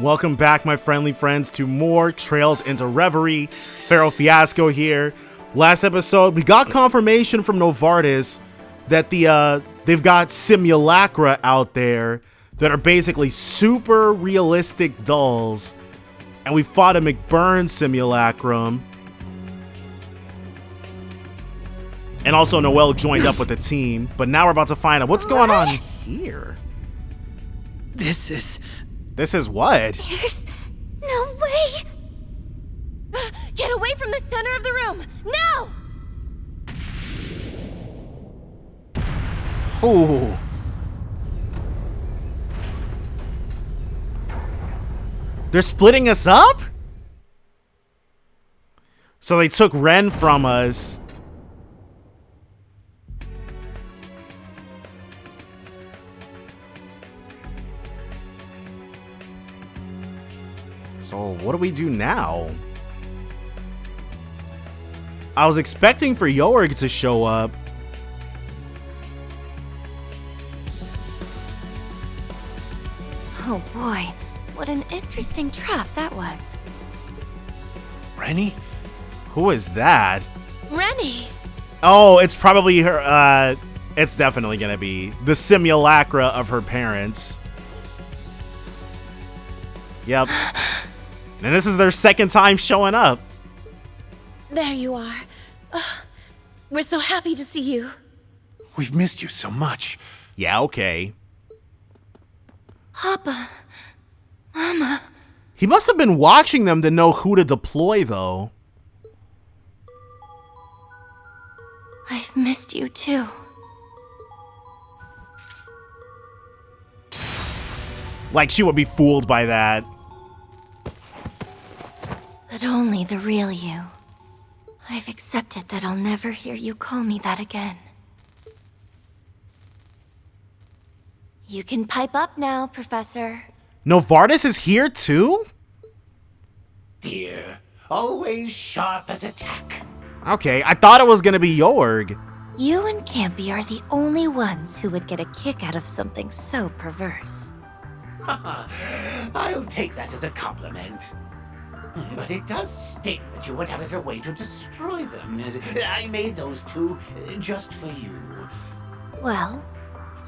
Welcome back, my friendly friends, to more Trails into Reverie. Pharaoh Fiasco here. Last episode, we got confirmation from Novartis that they've got simulacra out there that are basically super realistic dolls. And we fought a McBurn simulacrum. And also Noelle joined up with the team. But now we're about to find out what's going on here. This is what? There's no way. Get away from the center of the room, now! Ooh. They're splitting us up? So they took Ren from us. So what do we do now? I was expecting for Jorg to show up. Oh boy, what an interesting trap that was. Rennie? Who is that? Rennie! Oh, it's probably her, it's definitely gonna be the simulacra of her parents. Yep. And this is their second time showing up. There you are. We're so happy to see you. We've missed you so much. Yeah, okay. Papa. Mama. He must have been watching them to know who to deploy, though. I've missed you too. Like she would be fooled by that. But only the real you. I've accepted that I'll never hear you call me that again. You can pipe up now, Professor. Novartis is here too? Dear, always sharp as a tack. Okay, I thought it was gonna be Jorg. You and Campy are the only ones who would get a kick out of something so perverse. I'll take that as a compliment. But it does sting that you went out of your way to destroy them. I made those two just for you. Well,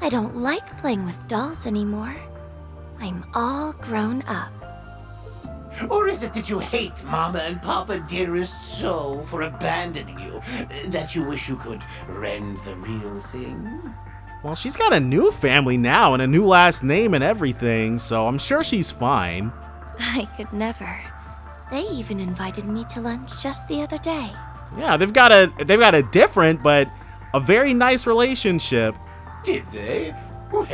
I don't like playing with dolls anymore. I'm all grown up. Or is it that you hate Mama and Papa dearest so for abandoning you, that you wish you could rend the real thing? Well, she's got a new family now and a new last name and everything, so I'm sure she's fine. I could never. They even invited me to lunch just the other day. Yeah, they've got a different but a very nice relationship. Did they? Well,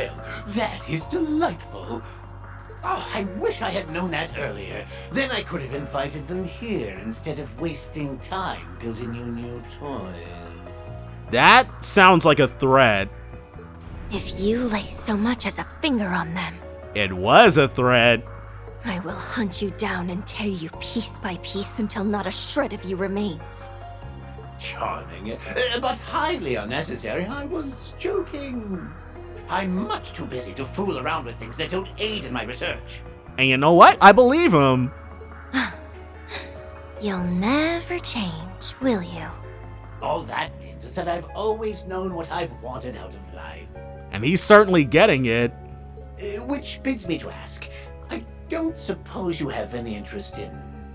that is delightful. Oh, I wish I had known that earlier. Then I could have invited them here instead of wasting time building you new toys. That sounds like a threat. If you lay so much as a finger on them, It was a threat. I will hunt you down and tear you piece by piece until not a shred of you remains. Charming, but highly unnecessary. I was joking. I'm much too busy to fool around with things that don't aid in my research. And you know what? I believe him. You'll never change, will you? All that means is that I've always known what I've wanted out of life. And he's certainly getting it. Which bids me to ask, I don't suppose you have any interest in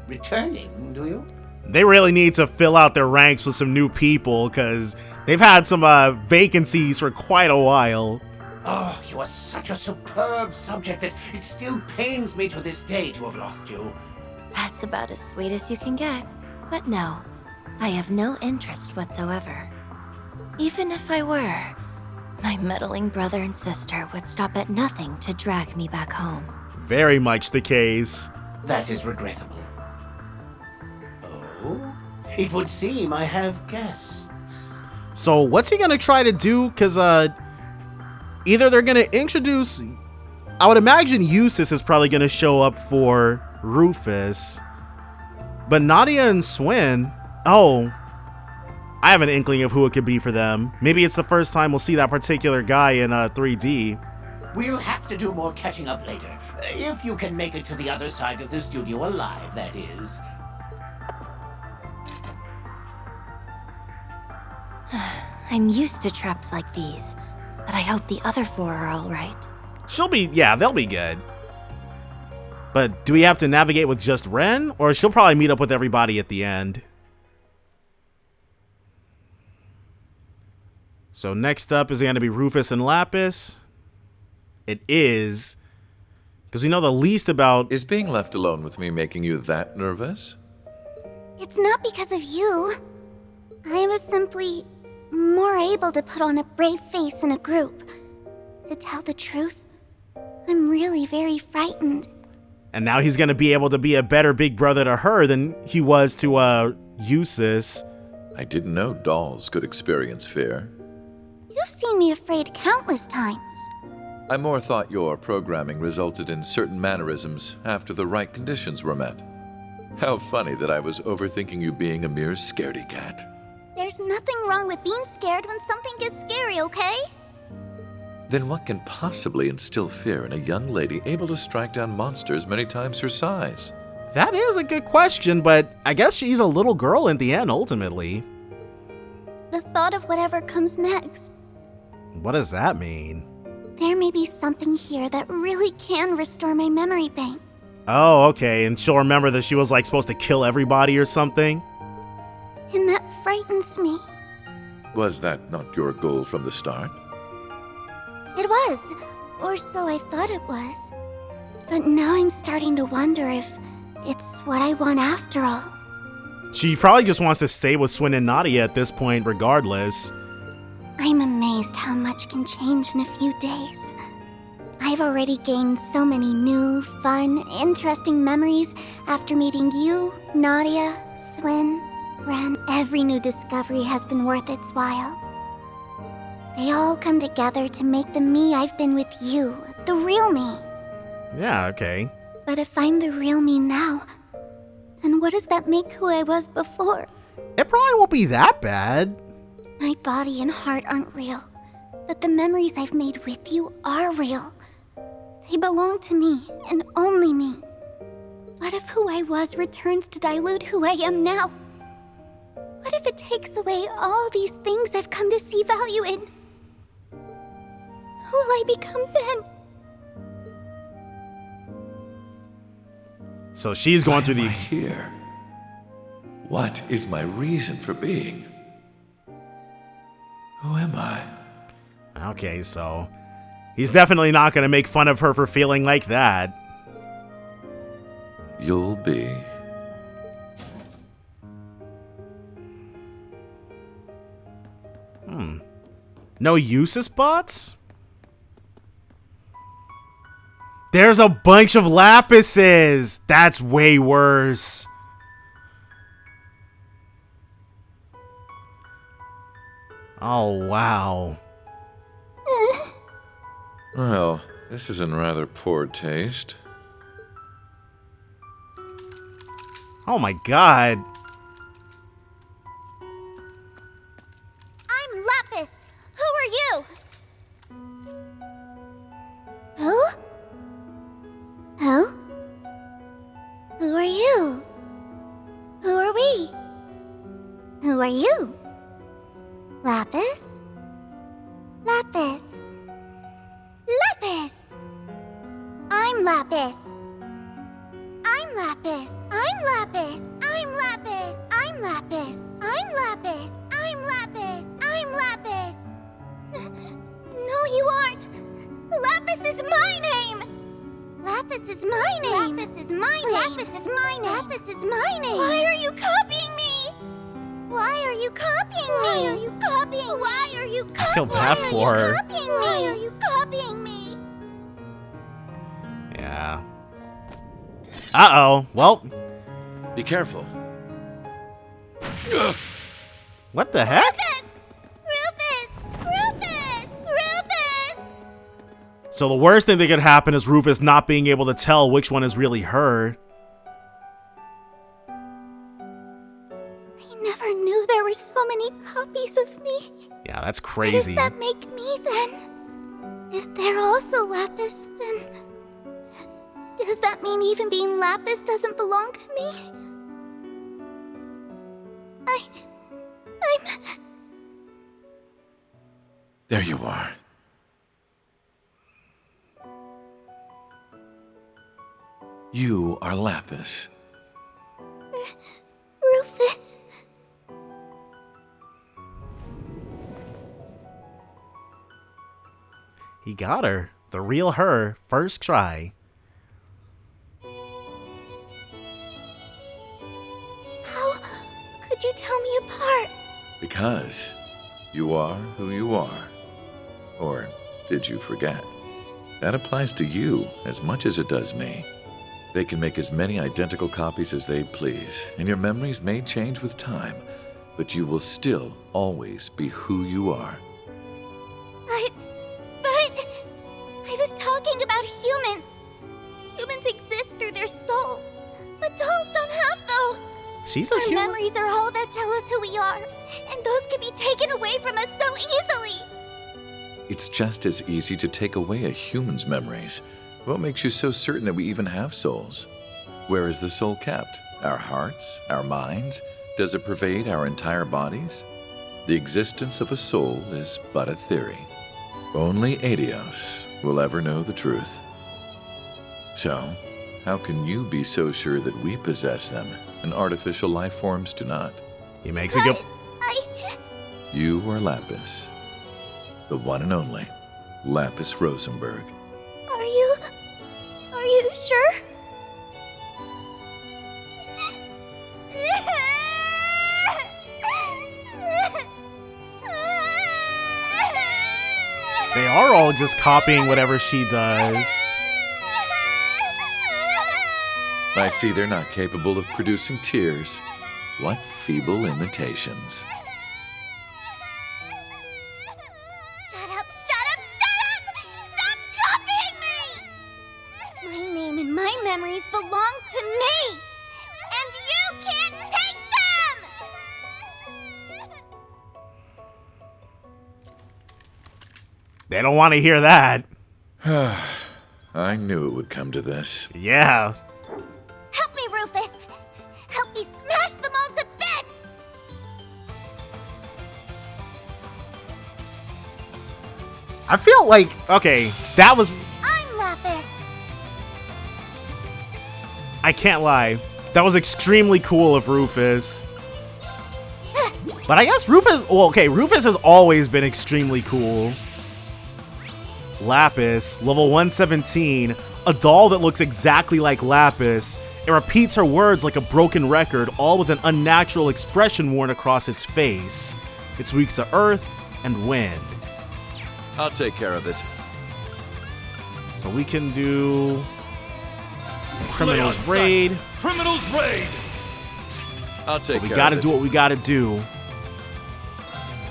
returning, do you? They really need to fill out their ranks with some new people because they've had some vacancies for quite a while. Oh, you are such a superb subject that it still pains me to this day to have lost you. That's about as sweet as you can get. But no, I have no interest whatsoever. Even if I were, my meddling brother and sister would stop at nothing to drag me back home. Very much the case. That is regrettable. Oh, it would seem I have guests. So what's he gonna try to do? Because either they're gonna introduce, I would imagine Eustace is probably gonna show up for Rufus, but Nadia and Swin, oh, I have an inkling of who it could be for them. Maybe it's the first time we'll see that particular guy in 3D. We'll have to do more catching up later. If you can make it to the other side of the studio alive, that is. I'm used to traps like these, but I hope the other four are all right. Yeah, they'll be good. But do we have to navigate with just Ren? Or she'll probably meet up with everybody at the end. So next up is going to be Rufus and Lapis. It is. Because we know the least about... Is being left alone with me making you that nervous? It's not because of you. I was simply more able to put on a brave face in a group. To tell the truth, I'm really very frightened. And now he's going to be able to be a better big brother to her than he was to Eustace. I didn't know dolls could experience fear. You've seen me afraid countless times. I more thought your programming resulted in certain mannerisms after the right conditions were met. How funny that I was overthinking you being a mere scaredy cat. There's nothing wrong with being scared when something gets scary, okay? Then what can possibly instill fear in a young lady able to strike down monsters many times her size? That is a good question, but I guess she's a little girl in the end, ultimately. The thought of whatever comes next. What does that mean? There may be something here that really can restore my memory bank. Oh, okay, and she'll remember that she was, like, supposed to kill everybody or something? And that frightens me. Was that not your goal from the start? It was, or so I thought it was. But now I'm starting to wonder if it's what I want after all. She probably just wants to stay with Swin and Nadia at this point, regardless. I'm amazed how much can change in a few days. I've already gained so many new, fun, interesting memories after meeting you, Nadia, Swin, Ren. Every new discovery has been worth its while. They all come together to make the me I've been with you, the real me. Yeah, okay. But if I'm the real me now, then what does that make who I was before? It probably won't be that bad. My body and heart aren't real, but the memories I've made with you are real. They belong to me, and only me. What if who I was returns to dilute who I am now? What if it takes away all these things I've come to see value in? Who will I become then? So she's going through Why the... am I here? What is my reason for being? Who am I? Okay, so... He's definitely not going to make fun of her for feeling like that. You'll be. No Eustace bots? There's a bunch of Lapises! That's way worse. Oh, wow. Well, this is in rather poor taste. Oh my god. I'm Lapis. Who are you? Who? Who? Who are you? Who are we? Who are you? Lapis? Lapis. Lapis! I'm Lapis. I'm Lapis. I'm Lapis. I'm Lapis. I'm Lapis. I'm Lapis. I'm Lapis. I'm Lapis. No, you aren't. Lapis is my name. Lapis is my name. Lapis is my name. Lapis is my name. Lapis is my name. Why are you copying me? Why are you copying me? Why are you copying? Why are you copying? I feel bad for her. Why are you copying me? Yeah. Uh-oh. Well, Be careful. what the heck? Rufus! Rufus! Rufus! So the worst thing that could happen is Rufus not being able to tell which one is really her. I never knew there were so many copies of me. Yeah, that's What crazy. does that make me then? If they're also Lapis, then Does that mean even being Lapis doesn't belong to me? I'm... There you are. You are Lapis. Rufus. He got her. The real her. First try. How could you tell me apart? Because you are who you are. Or did you forget? That applies to you as much as it does me. They can make as many identical copies as they please, and your memories may change with time, but you will still always be who you are. But I was talking about humans. Humans exist through their souls, but dolls don't have those. She says Our human. memories are all that tell us who we are, and those can be taken away from us so easily. It's just as easy to take away a human's memories. What makes you so certain that we even have souls? Where is the soul kept? Our hearts? Our minds? Does it pervade our entire bodies? The existence of a soul is but a theory. Only Adios will ever know the truth. So, how can you be so sure that we possess them and artificial life forms do not? He makes a good. You are Lapis. The one and only Lapis Rosenberg. Are you sure? They are all just copying whatever she does. I see they're not capable of producing tears. What feeble imitations. Shut up! Stop copying me! My name and my memories belong to me! And you can't take them! They don't want to hear that. I knew it would come to this. Yeah. Help me, Rufus! Help me smash them all to bits! I feel like, okay, that was, I'm Lapis! I can't lie, that was extremely cool of Rufus. But I guess Rufus, well, okay, Rufus has always been extremely cool. Lapis, level 117, a doll that looks exactly like Lapis. It repeats her words like a broken record, all with an unnatural expression worn across its face. It's weak to earth and wind. I'll take care of it. So we can do Criminals Raid. Criminals Raid! I'll take We care gotta of it. do what we gotta do.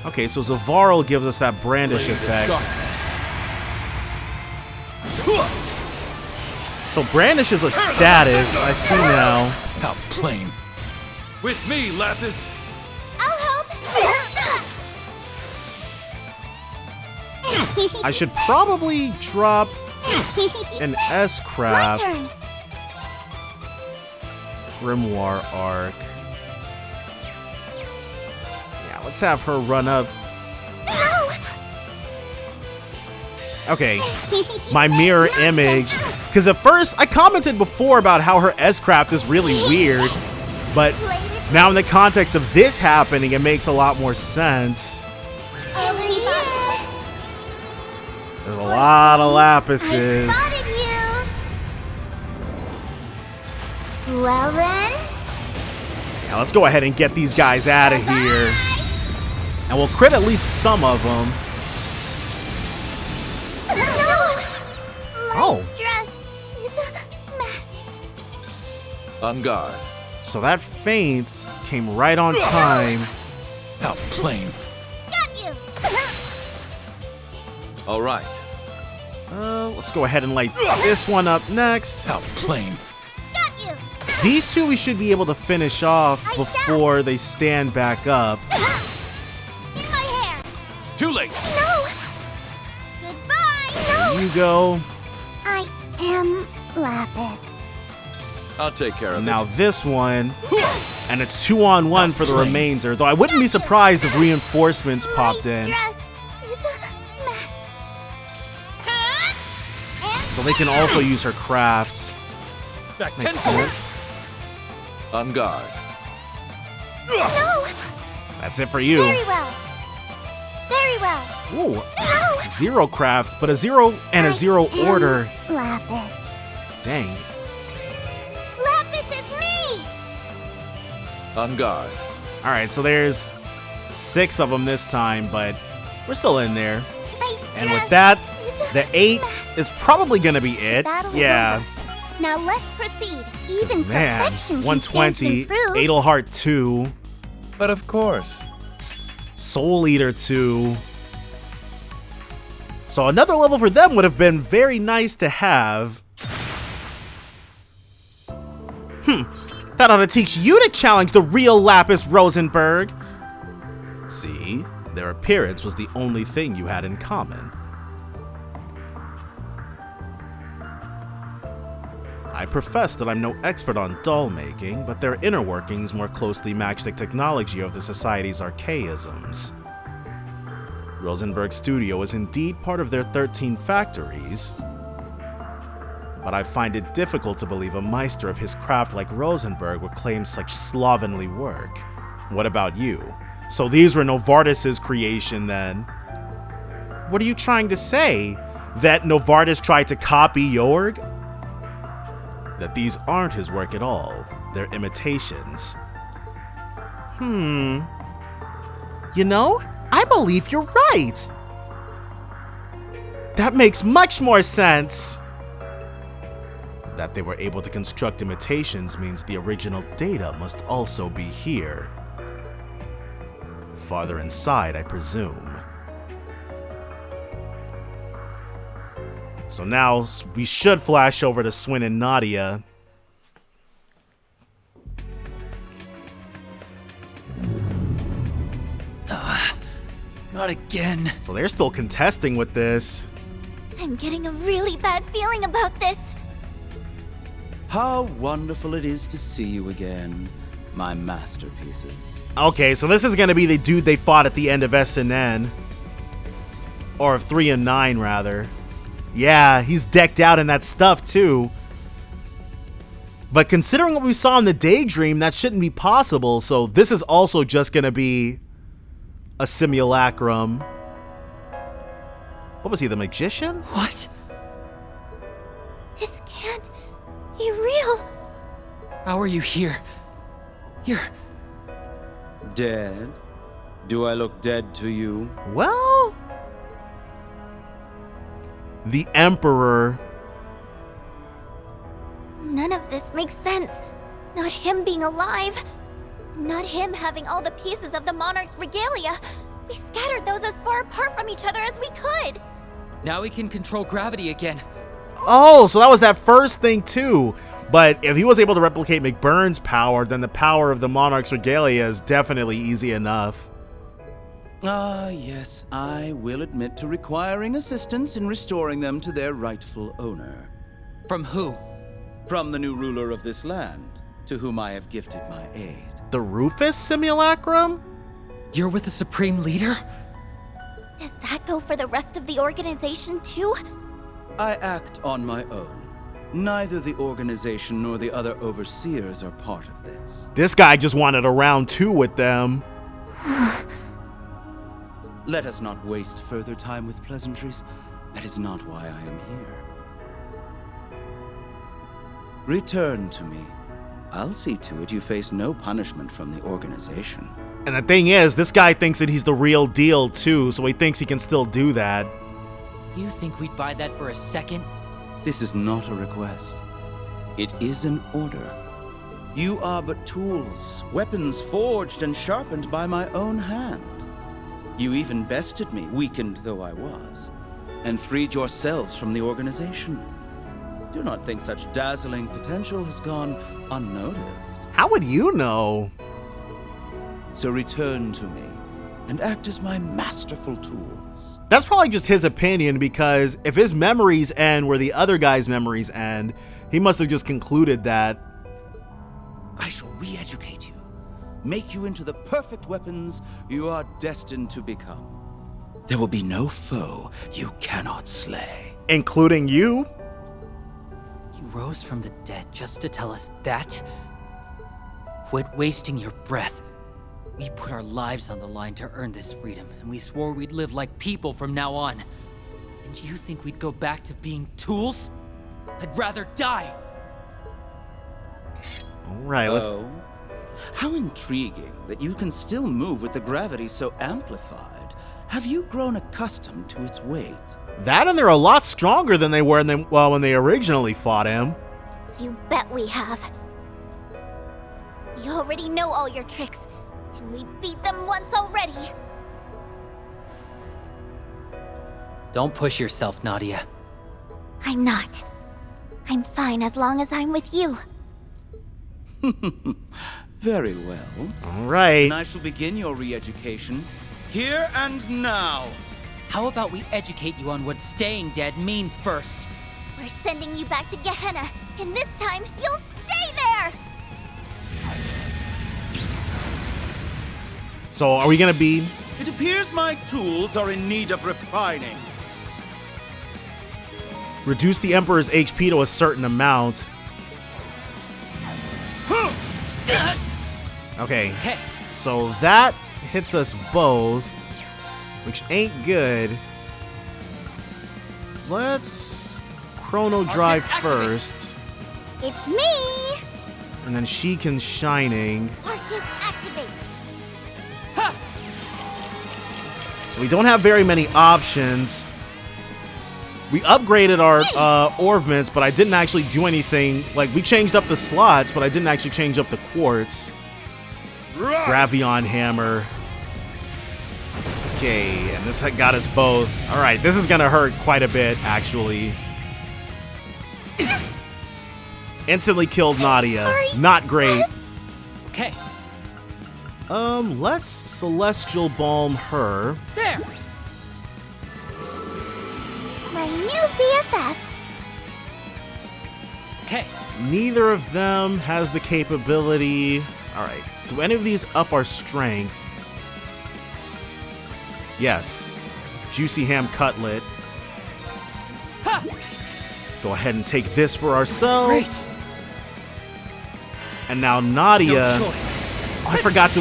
Okay, so Zavarl gives us that brandish effect. So brandish is a status, I see now. How plain. With me, Lapis. I'll help! I should probably drop an My S-Craft turn! Grimoire Arc. Yeah, let's have her run up. No! Okay, my mirror image. Because at first, I commented before about how her S-Craft is really weird. But now in the context of this happening, it makes a lot more sense. There's a lot of Lapises. I spotted you! Well then... Now let's go ahead and get these guys out of here. And we'll crit at least some of them. No! Oh. Dress is a mess. On guard. So that feint came right on time. How plain. Got you! All right. Let's go ahead and light this one up next. How plain. Got you! These two we should be able to finish off before they stand back up. In my hair! Too late. No! Goodbye! No! You go. I am Lapis. I'll take care of Now it. this one, and it's 2-on-1 for the remainder, though I wouldn't be surprised if reinforcements popped in. Dress is a mess. So they can also use her crafts. Back Makes tenfold. sense. On guard. No! That's it for you. Very well. Very well. Ooh, No! 0 craft, but a 0 and a 0 I am order. Lapis. Dang. Lapis is me! On guard. All right, so there's 6 of them this time, but we're still in there. My And with dress that, is a the 8 mess. is probably gonna be it. Battle is Yeah. over. Now let's proceed. Even Man, perfection 120, can improve. Adelheart 2, But of course. Soul Eater 2. So another level for them would have been very nice to have. That ought to teach you to challenge the real Lapis Rosenberg. See, their appearance was the only thing you had in common. I profess that I'm no expert on doll making, but their inner workings more closely match the technology of the society's archaisms. Rosenberg's studio is indeed part of their 13 factories, but I find it difficult to believe a meister of his craft like Rosenberg would claim such slovenly work. What about you? So these were Novartis' creation then? What are you trying to say? That Novartis tried to copy Jorg? That these aren't his work at all. They're imitations. You know, I believe you're right. That makes much more sense. That they were able to construct imitations means the original data must also be here. Farther inside, I presume. So now we should flash over to Swin and Nadia. Not again. So they're still contesting with this. I'm getting a really bad feeling about this. How wonderful it is to see you again, my masterpieces. Okay, so this is gonna be the dude they fought at the end of SNN. Or of 3 and 9, rather. Yeah, he's decked out in that stuff, too. But considering what we saw in the Daydream, that shouldn't be possible, so this is also just gonna be a simulacrum. What was he, the magician? What? This can't be real. How are you here? You're... Dead? Do I look dead to you? Well... The Emperor. None of this makes sense. Not him being alive. Not him having all the pieces of the monarch's regalia. We scattered those as far apart from each other as we could. Now we can control gravity again. Oh, so that was that first thing too. But if he was able to replicate McBurn's power, then the power of the monarch's regalia is definitely easy enough. Ah, yes, I will admit to requiring assistance in restoring them to their rightful owner. From who? From the new ruler of this land, to whom I have gifted my aid. The Rufus simulacrum? You're with the Supreme Leader? Does that go for the rest of the organization too? I act on my own. Neither the organization nor the other overseers are part of this. This guy just wanted a round 2 with them. Let us not waste further time with pleasantries. That is not why I am here. Return to me. I'll see to it you face no punishment from the organization. And the thing is, this guy thinks that he's the real deal too, so he thinks he can still do that. You think we'd buy that for a second? This is not a request. It is an order. You are but tools, weapons forged and sharpened by my own hand. You even bested me, weakened though I was, and freed yourselves from the organization. Do not think such dazzling potential has gone unnoticed. How would you know? So return to me, and act as my masterful tools. That's probably just his opinion, because if his memories end where the other guy's memories end, he must have just concluded that I shall re-educate you, make you into the perfect weapons you are destined to become. There will be no foe you cannot slay. Including you? You rose from the dead just to tell us that? Quit wasting your breath. We put our lives on the line to earn this freedom, and we swore we'd live like people from now on. And you think we'd go back to being tools? I'd rather die! Alright, let's... Oh, how intriguing that you can still move with the gravity so amplified. Have you grown accustomed to its weight? That and they're a lot stronger than they were when they originally fought him. You bet we have. We already know all your tricks, and we beat them once already. Don't push yourself, Nadia. I'm not. I'm fine as long as I'm with you. Very well. Alright. And I shall begin your re-education here and now. How about we educate you on what staying dead means first? We're sending you back to Gehenna, and this time you'll stay there! So are we gonna be... It appears my tools are in need of refining. reduce the Emperor's HP to a certain amount. Okay, so that hits us both, which ain't good. Let's Chrono Drive first. It's me! And then she can Shining. Arcus activate! So we don't have very many options. We upgraded our orbments, but I didn't actually do anything. Like, we changed up the slots, but I didn't actually change up the quartz. Gravion Hammer. Okay, and this got us both. Alright, this is gonna hurt quite a bit, actually. Instantly killed Nadia. Sorry. Not great. Okay. Let's Celestial Balm her. There! My new BFF. Okay. Neither of them has the capability. Alright, do any of these up our strength? Yes. Juicy Ham Cutlet. Ha! Go ahead and take this for ourselves. And now Nadia. No choice. Oh, I forgot to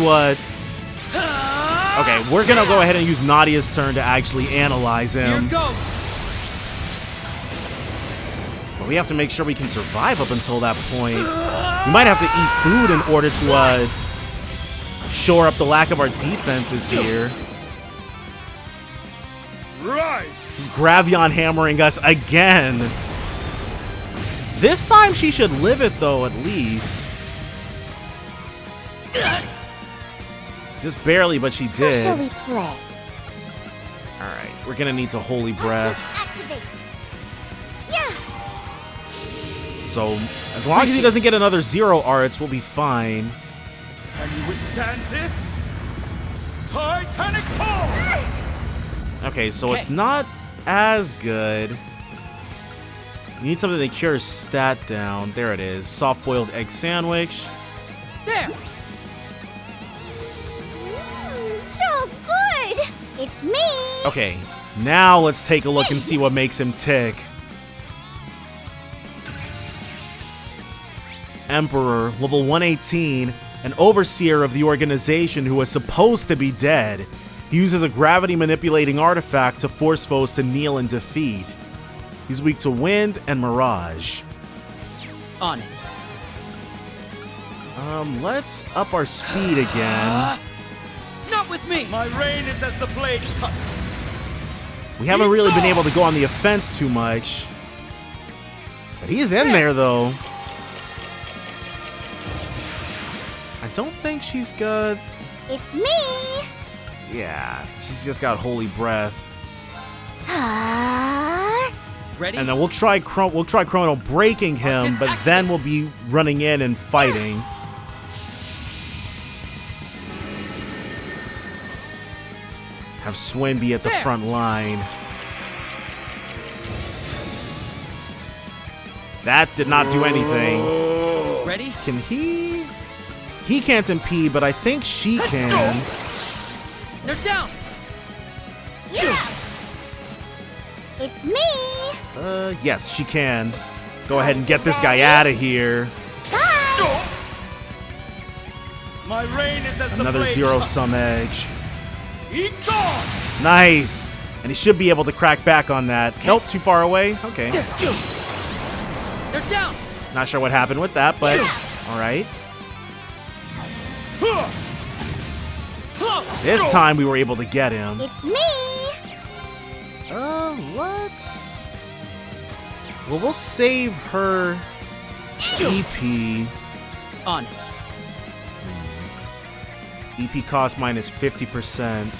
Okay, we're gonna go ahead and use Nadia's turn to actually analyze him. Here goes. But we have to make sure we can survive up until that point. We might have to eat food in order to shore up the lack of our defenses here. Rise! He's Gravion hammering us again. This time she should live it though, at least. Just barely, but she How shall did. we play? Alright, we're gonna need to Holy Breath. Activate! Yeah! So, as long as he doesn't get another Zero Arts, we'll be fine. Can you withstand this? Titanic Pull! Okay, so it's not as good. We need something that cures stat down. There it is. Soft-boiled egg sandwich. There! So good! It's me! Okay, now let's take a look and see what makes him tick. Emperor, level 118, an overseer of the organization who was supposed to be dead. He uses a gravity-manipulating artifact to force foes to kneel in defeat. He's weak to wind and mirage. On it. Let's up our speed again. Not with me! My reign is as the blade cuts. We haven't really been able to go on the offense too much. But he's in there, though. I don't think she's got... It's me! Yeah, she's just got Holy Breath. Ready? And then we'll try Chrono breaking him, but then we'll be running in and fighting. Have Swin be at the front line. That did not do anything. Ready? Can he? he can't impede, but I think she can. They're down. Yeah! It's me! Yes, she can. Go ahead and get this guy out of here. Bye! My reign is as Another the blade. zero-sum edge. Eat gone! Nice! And he should be able to crack back on that. Nope, too far away. Okay. They're down. Not sure what happened with that, but alright. This time we were able to get him. It's me! Let's... Well, we'll save her EP. On it. EP cost minus 50%.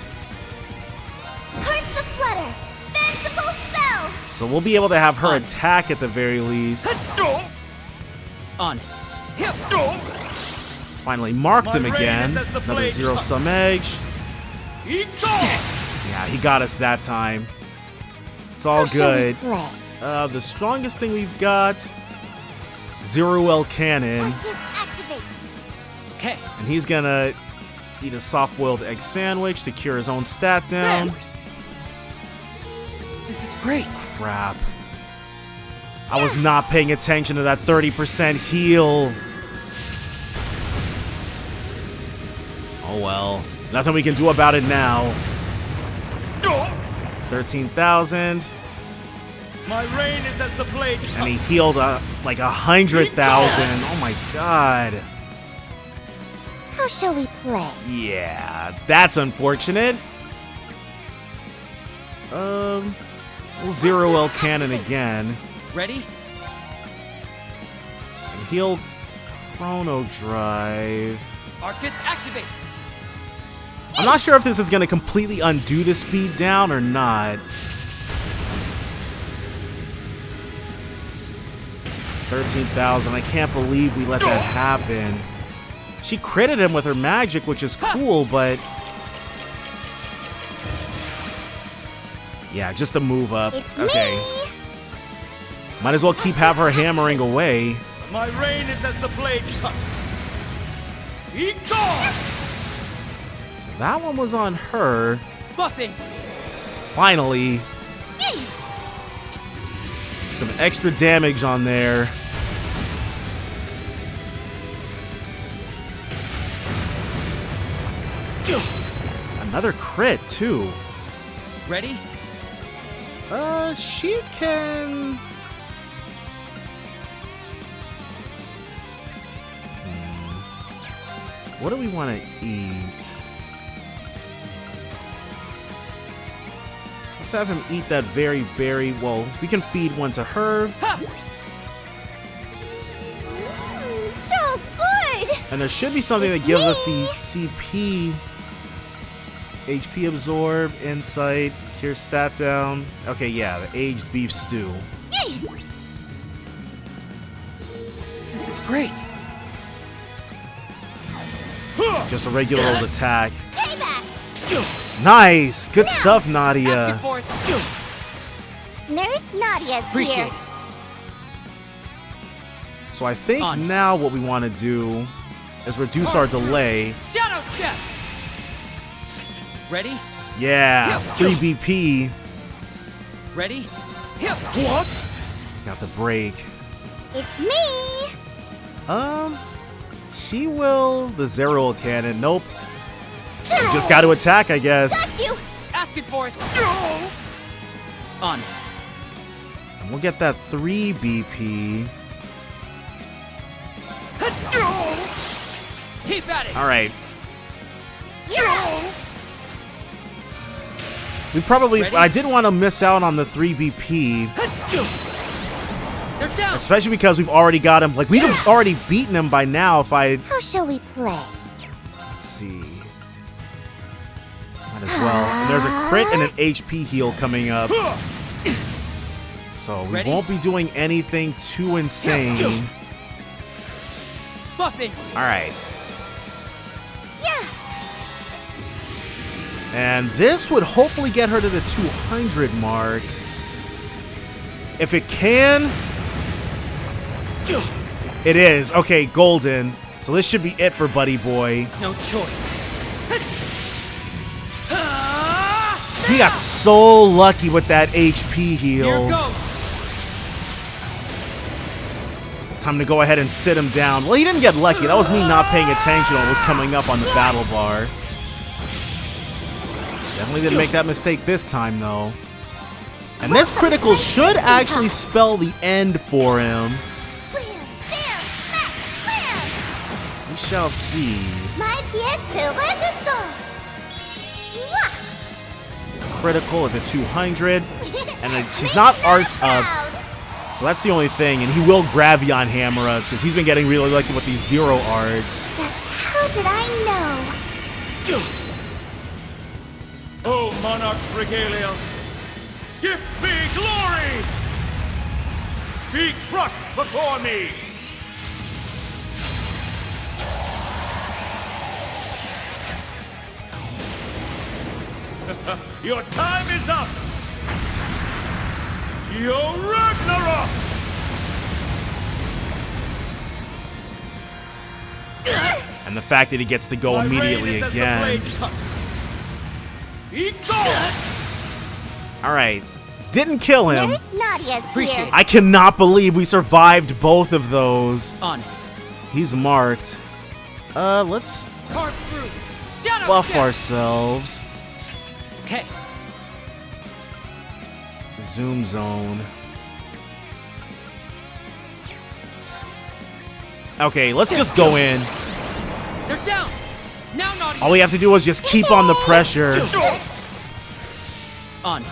Hearts a flutter! Fanciful spell! So we'll be able to have her attack at the very least. On it. Finally marked him My reign again. is as the Another blade. zero-sum edge. Eat gone! Yeah, he got us that time. It's all How shall we good. play? The strongest thing we've got, Zero-Well Cannon. Arcus activate! Okay. And he's gonna eat a soft-boiled egg sandwich to cure his own stat down. This is great. Crap. I was not paying attention to that 30% heal. Oh well. Nothing we can do about it now. 13,000. My reign is as the blade. And he healed like 100,000. Oh my god. How shall we play? Yeah, that's unfortunate. We'll Zero-Well Cannon again. Ready? And he'll Chrono Drive. Arcus activate. I'm not sure if this is going to completely undo the speed down or not. 13,000. I can't believe we let that happen. She critted him with her magic, which is cool, but... Yeah, just a move up. It's Okay. me! Might as well keep have her hammering away. My reign is as the blade cuts. Eat gone! That one was on her. Buffing. Finally. Some extra damage on there. Another crit, too. Ready? She can... What do we want to eat? Let's have him eat that very berry. Well, we can feed one to her. So good! And there should be something that gives us the CP. HP absorb, insight, cure stat down. Okay, yeah, the aged beef stew. This is great. Just a regular old attack. Payback! Nice! Good stuff, Asking Nadia. for it. Nurse Nadia's Appreciate here. it. So I think On it. now what we want to do is reduce our delay. Shadow step. Ready? Yeah, 3 BP. Ready? What? Got the break. It's me! She will... The Zero Cannon. Nope. We just got to attack, I guess. Got you! Asking for it. On it. And we'll get that 3 BP. Keep at it. All right. Yeah! We probably... Ready? I didn't want to miss out on the 3 BP. They're down. Especially because we've already got him. Like, we'd have already beaten him by now if I... How shall we play? Let's see. Might as well. And there's a crit and an HP heal coming up. So we Ready? won't be doing anything too insane. Buffing. Alright. Yeah! And this would hopefully get her to the 200 mark. If it can... It is. Okay, golden. So this should be it for Buddy Boy. No choice. He got so lucky with that HP heal. Here goes. Time to go ahead and sit him down. Well, he didn't get lucky. That was me not paying attention when it was coming up on the battle bar. Definitely didn't make that mistake this time, though. And this critical should actually spell the end for him. We shall see. My pièce de résistance. Critical at the 200. And then she's not arts up. So that's the only thing. And he will Gravion hammer us because he's been getting really lucky with these 0 arts. How did I know? Oh, Monarch's regalia, gift me glory! Be crushed before me! Your time is up! Geo Ragnarok! And the fact that he gets to go My immediately reign is as the again. blade cuts. Be gone! Alright. Didn't kill him. Nurse Nadia's Appreciate here. it. I cannot believe we survived both of those. On it. He's marked. Let's Carve through. Shadow buff step. ourselves. Okay. Zoom zone. Okay, let's just go in. They're down. Now Nadia. All we have to do is just keep on the pressure. On it.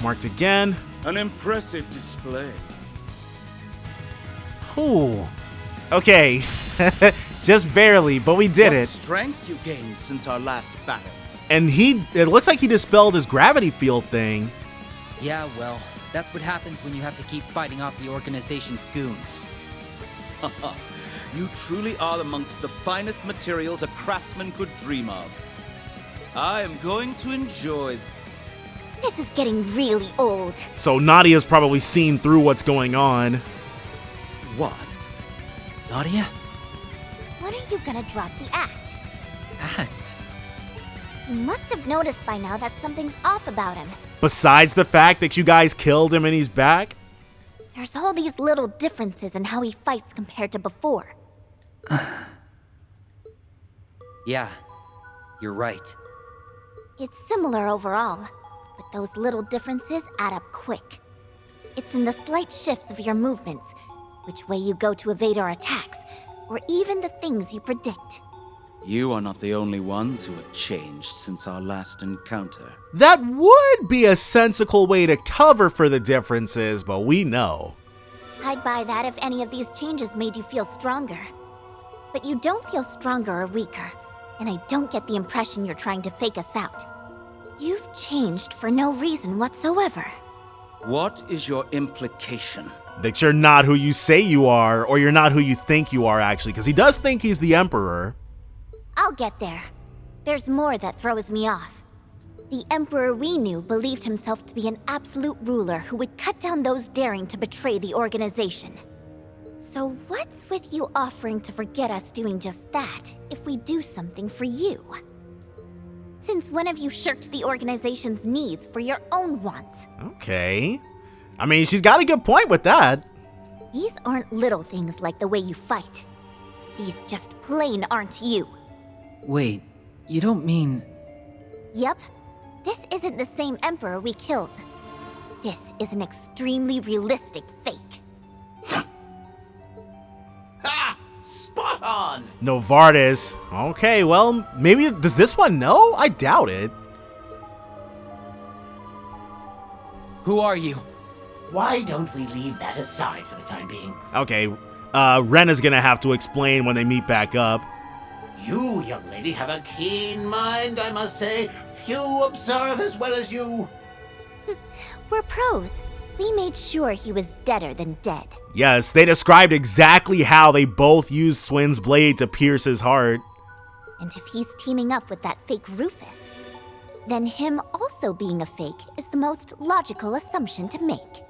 Marked again. An impressive display. Ooh. Okay. Just barely, but we did What it. strength you gained since our last battle. And it looks like he dispelled his gravity field thing. Yeah, well, that's what happens when you have to keep fighting off the organization's goons. You truly are amongst the finest materials a craftsman could dream of. I am going to enjoy. This is getting really old. So Nadia's probably seen through what's going on. What? Nadia? When are you gonna drop the act? Act? You must have noticed by now that something's off about him. Besides the fact that you guys killed him and he's back? There's all these little differences in how he fights compared to before. Yeah, you're right. It's similar overall, but those little differences add up quick. It's in the slight shifts of your movements, which way you go to evade our attacks, or even the things you predict. You are not the only ones who have changed since our last encounter. That would be a sensible way to cover for the differences, but we know. I'd buy that if any of these changes made you feel stronger. But you don't feel stronger or weaker, and I don't get the impression you're trying to fake us out. You've changed for no reason whatsoever. What is your implication? That you're not who you say you are, or you're not who you think you are, actually, because he does think he's the Emperor. I'll get there. There's more that throws me off. The Emperor we knew believed himself to be an absolute ruler who would cut down those daring to betray the organization. So what's with you offering to forget us doing just that if we do something for you? Since when have you shirked the organization's needs for your own wants? Okay. I mean, she's got a good point with that. These aren't little things like the way you fight. These just plain aren't you. Wait, you don't mean... Yep. This isn't the same Emperor we killed. This is an extremely realistic fake. Ha! Spot on! Novartis. Okay, well, maybe... Does this one know? I doubt it. Who are you? Why don't we leave that aside for the time being? Okay, Ren is gonna have to explain when they meet back up. You, young lady, have a keen mind, I must say. Few observe as well as you. We're pros. We made sure he was deader than dead. Yes, they described exactly how they both used Swin's blade to pierce his heart. And if he's teaming up with that fake Rufus, then him also being a fake is the most logical assumption to make.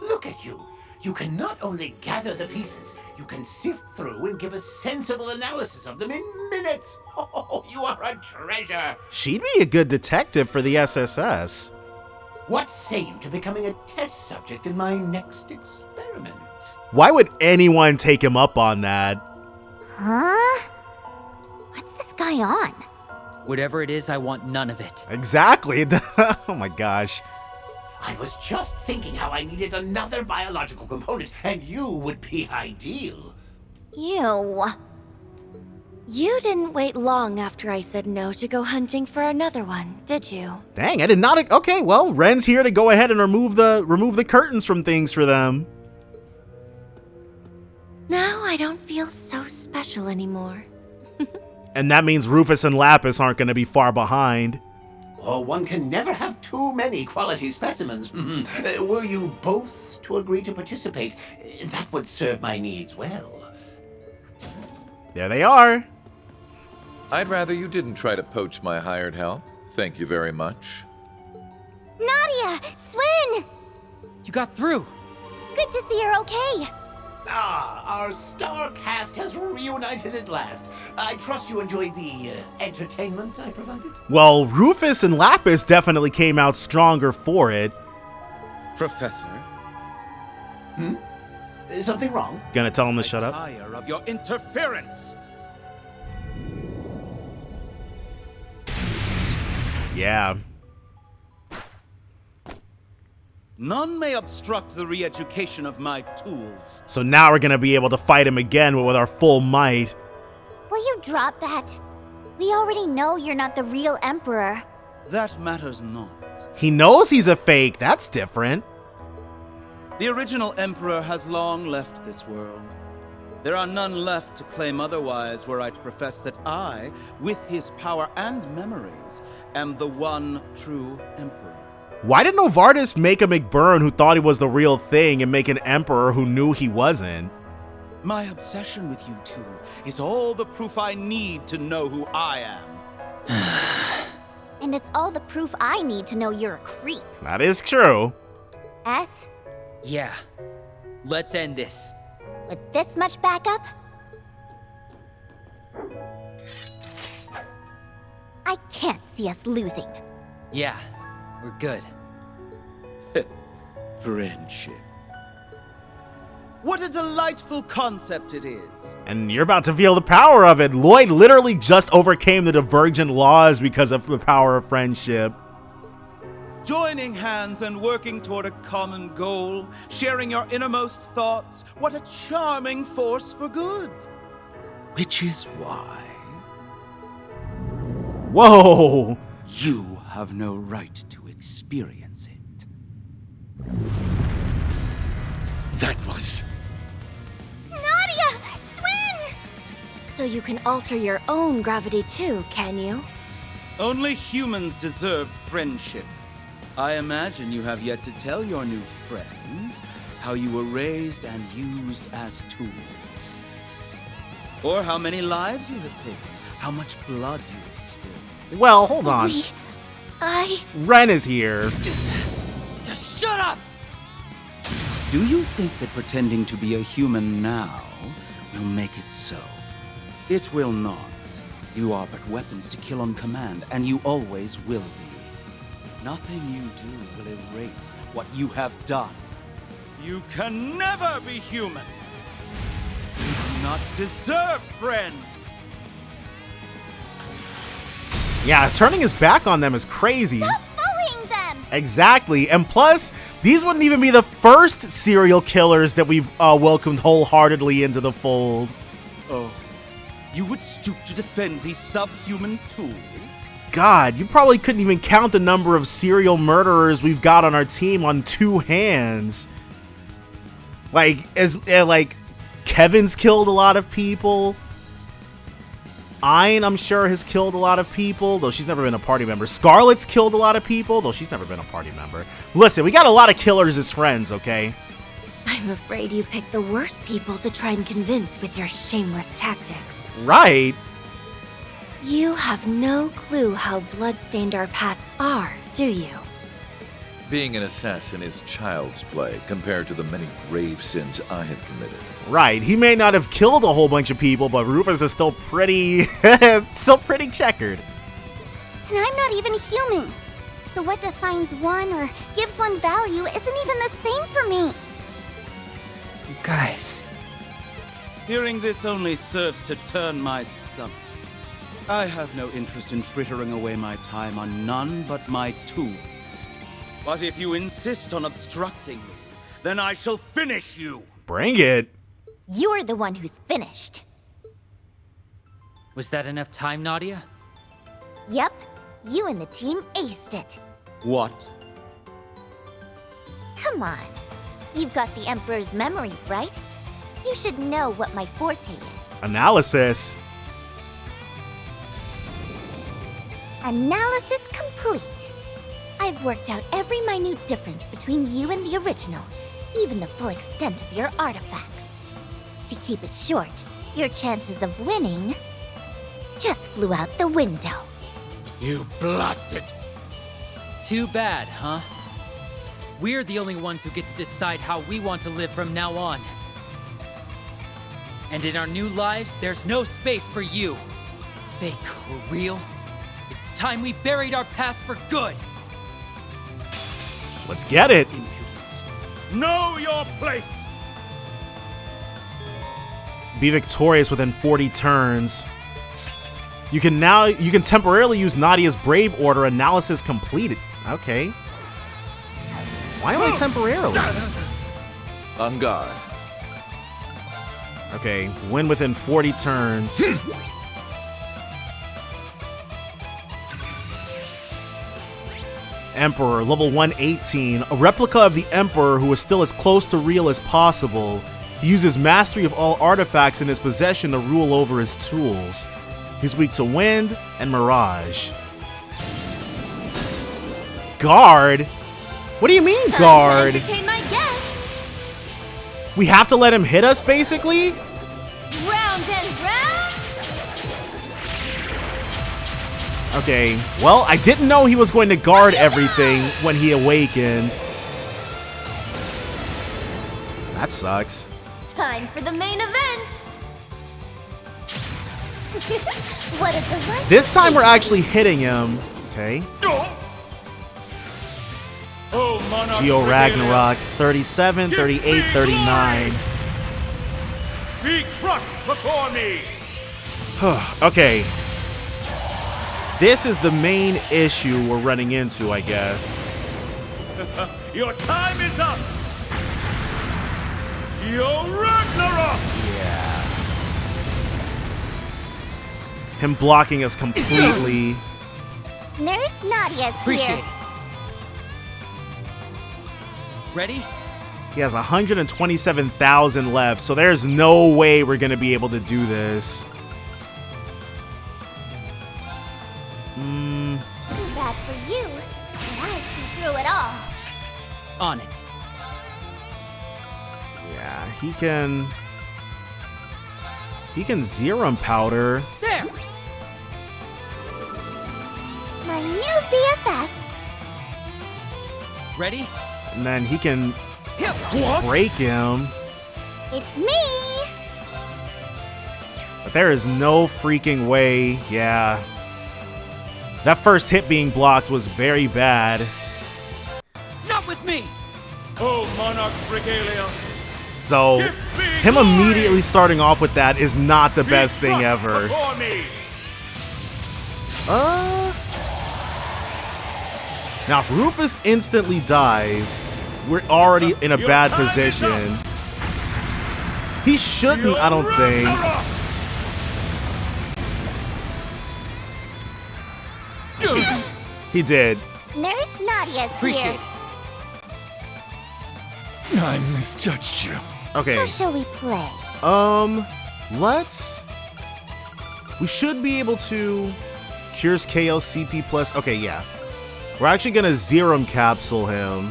Look at you. You can not only gather the pieces, you can sift through and give a sensible analysis of them in minutes. Oh, you are a treasure. She'd be a good detective for the SSS. What say you to becoming a test subject in my next experiment? Why would anyone take him up on that? Huh? What's this guy on? Whatever it is, I want none of it. Exactly. Oh my gosh. I was just thinking how I needed another biological component, and you would be ideal. Ew. You didn't wait long after I said no to go hunting for another one, did you? Dang, I did not. Okay, well, Ren's here to go ahead and remove the curtains from things for them. Now I don't feel so special anymore. And that means Rufus and Lapis aren't going to be far behind. Oh, one can never have too many quality specimens. Were you both to agree to participate, that would serve my needs well. There they are. I'd rather you didn't try to poach my hired help. Thank you very much. Nadia! Swin! You got through! Good to see you're okay. Ah, our star cast has reunited at last. I trust you enjoyed the entertainment I provided? Well, Rufus and Lapis definitely came out stronger for it. Professor? Something wrong? Gonna tell him to shut up? Tire of your interference. Yeah. None may obstruct the re-education of my tools. So now we're gonna be able to fight him again with our full might. Will you drop that? We already know you're not the real Emperor. That matters not. He knows he's a fake. That's different. The original Emperor has long left this world. There are none left to claim otherwise were I to profess that I, with his power and memories, am the one true Emperor. Why did Novartis make a McBurn who thought he was the real thing and make an Emperor who knew he wasn't? My obsession with you two is all the proof I need to know who I am. And it's all the proof I need to know you're a creep. That is true. S? Yeah. Let's end this. With this much backup? I can't see us losing. Yeah, we're good. Friendship. What a delightful concept it is. And you're about to feel the power of it. Lloyd literally just overcame the divergent laws because of the power of friendship. Joining hands and working toward a common goal, sharing your innermost thoughts, what a charming force for good. Which is why Whoa! you have no right to experience it. That was... Nadia! Swin! So you can alter your own gravity too, can you? Only humans deserve friendship. I imagine you have yet to tell your new friends how you were raised and used as tools. Or how many lives you have taken, how much blood you have spilled. Well, hold on. Ren is here. Just shut up! Do you think that pretending to be a human now will make it so? It will not. You are but weapons to kill on command, and you always will be. Nothing you do will erase what you have done. You can never be human. You do not deserve friends. Yeah, turning his back on them is crazy. Stop bullying them! Exactly. And plus, these wouldn't even be the first serial killers that we've welcomed wholeheartedly into the fold. Oh, you would stoop to defend these subhuman tools? God, you probably couldn't even count the number of serial murderers we've got on our team on two hands. Like, Kevin's killed a lot of people. Ayn, I'm sure, has killed a lot of people, though she's never been a party member. Scarlett's killed a lot of people, though she's never been a party member. Listen, we got a lot of killers as friends, okay? I'm afraid you picked the worst people to try and convince with your shameless tactics. Right. You have no clue how bloodstained our pasts are, do you? Being an assassin is child's play compared to the many grave sins I have committed. Right, he may not have killed a whole bunch of people, but Rufus is still pretty checkered. And I'm not even human. So what defines one or gives one value isn't even the same for me. You guys. Hearing this only serves to turn my stomach. I have no interest in frittering away my time on none but my tools. But if you insist on obstructing me, then I shall finish you! Bring it! You're the one who's finished. Was that enough time, Nadia? Yep, you and the team aced it. What? Come on. You've got the Emperor's memories, right? You should know what my forte is. Analysis. Analysis complete. I've worked out every minute difference between you and the original, even the full extent of your artifacts. To keep it short, your chances of winning just flew out the window. You blasted! Too bad, huh? We're the only ones who get to decide how we want to live from now on. And in our new lives, there's no space for you. Fake or real, it's time we buried our past for good. Let's get it. Impudence. Know your place! Be victorious within 40 turns. You can temporarily use Nadia's Brave Order. Analysis completed. Okay. Why only temporarily? On guard. Okay, win within 40 turns. Emperor, level 118. A replica of the Emperor who is still as close to real as possible. He uses mastery of all artifacts in his possession to rule over his tools. He's weak to wind and mirage. Guard? What do you mean, guard? Time to entertain my guests. We have to let him hit us, basically? Round and round. Okay, well, I didn't know he was going to guard everything when he awakened. That sucks. Time for the main event. What a delight. This time we're actually hitting him. Okay. Geo Ragnarok, 37, 38, 39. Be crushed before me! Okay. This is the main issue we're running into, I guess. Your time is up! Geo Ragnarok! Yeah. Him blocking us completely. Nurse Nadia's Appreciate here. it. Ready? He has 127,000 left, so there's no way we're gonna be able to do this. Too bad for you, but I see through it all. On it. Yeah, he can Zerum powder. There! My new BFF. Ready? And then he can What? break him. It's me. But there is no freaking way. Yeah. That first hit being blocked was very bad. Not with me! Oh, Monarch's Regalia! So, him immediately starting off with that is not the best thing ever. Now, if Rufus instantly dies, we're already in a bad position. He shouldn't, I don't think. He did. Nurse Nadia's Appreciate here. it. I misjudged you. Okay. How shall we play? Let's... We should be able to... Cures KO CP plus... Okay, yeah. We're actually gonna Zerum Capsule him.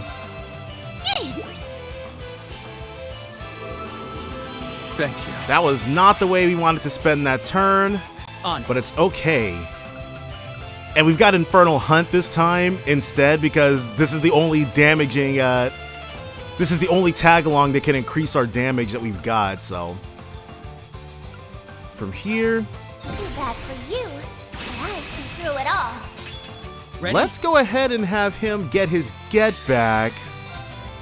Thank you. That was not the way we wanted to spend that turn, On it. but it's okay. And we've got Infernal Hunt this time instead because this is the only damaging, this is the only tag-along that can increase our damage that we've got, so. From here. Too bad for you. But I see through it all. Ready? Let's go ahead and have him get his get back.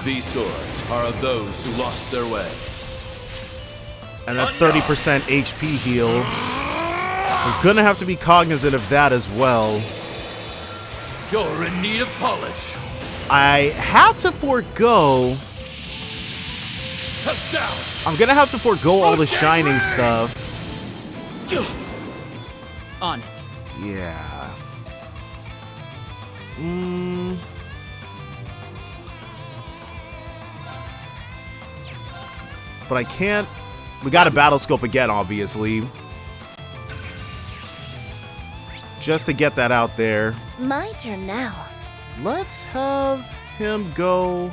These swords are of those who lost their way. And a 30% HP heal. We're gonna have to be cognizant of that as well. You're in need of polish. I have to forego. Cut down. I'm gonna have to forego all the shining stuff. On it. Yeah. But I can't. We got a battle scope again, obviously. Just to get that out there. My turn now. Let's have him go